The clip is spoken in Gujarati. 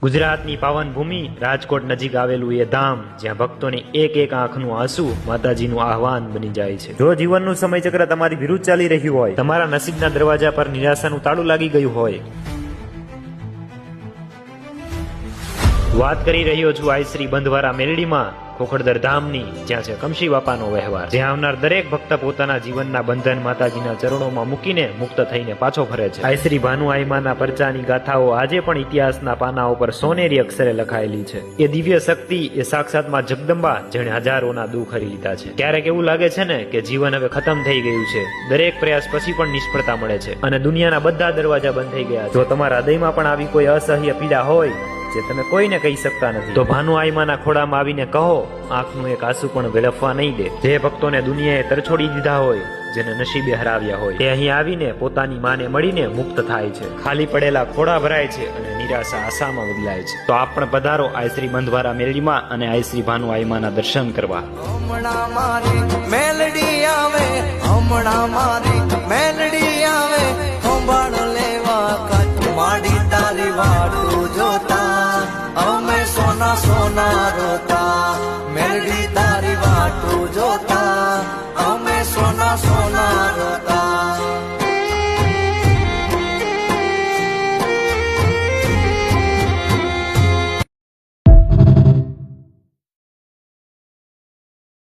ગુજરાતની પાવન ભૂમિ રાજકોટ નજીક આવેલું એ ધામ જ્યાં ભક્તોને એક એક આંખનું આંસુ માતાજીનું આહવાન બની જાય છે। જો જીવનનું સમયચક્ર તમારી વિરુદ્ધ ચાલી રહ્યું હોય, તમારા નસીબના દરવાજા પર નિરાશાનું તાળું લાગી ગયું હોય, વાત કરી રહ્યો છું આઈ શ્રી બંધવારા મેલડીમાં ખોખડદર ધામની, જ્યાં છે કમશી બાપાનો વ્યવહાર, જ્યાં આવનાર દરેક ભક્ત પોતાના જીવનના બંધન માતાજીના ચરણોમાં મૂકીને મુક્ત થઈને પાછો ફરે છે। આઈ શ્રી ભાનુ આઈમાના પરચાની ગાથાઓ આજે પણ ઇતિહાસના પાનાઓ પર સોનેરી અક્ષરે લખાયેલી છે। એ દિવ્ય શક્તિ, એ સાક્ષાતમાં જગદંબા જેણે હજારોના દુઃખ હરી લીધા છે। ક્યારેક એવું લાગે છે ને કે જીવન હવે ખતમ થઈ ગયું છે, દરેક પ્રયાસ પછી પણ નિષ્ફળતા મળે છે અને દુનિયાના બધા દરવાજા બંધ થઈ ગયા છે। જો તમારા હૃદયમાં પણ આવી કોઈ અસહ્ય પીડા હોય જે તમે કોઈને કહી શકતા નથી, તો ભાનુ આઈમાના ખોળામાં આવીને કહો, આંખનું એક આંસુ પણ વેડફવા નહીં દે। જે ભક્તોને દુનિયાએ તરછોડી દીધા હોય, જેને નસીબે હરાવ્યા હોય, તે અહીં આવીને પોતાની માને મળીને મુક્ત થાય છે। ખાલી પડેલા ખોળા ભરાય છે અને નિરાશા આશામાં બદલાય છે। તો આપ પણ પધારો આઈ શ્રી બંધવારા મેલડીમાં અને આઈ શ્રી ભાનુ આઈમાના દર્શન કરવા। હમણાં મારી મેલડી આવે, હમણાં મારી મેલડી આવે, સંભાળ લેવા કાચમાડી તારી વાટું જોતા અમે સોના સોના રોતા। મેલડી તારી વાટું જોતા અમે સોના સોના રોતા।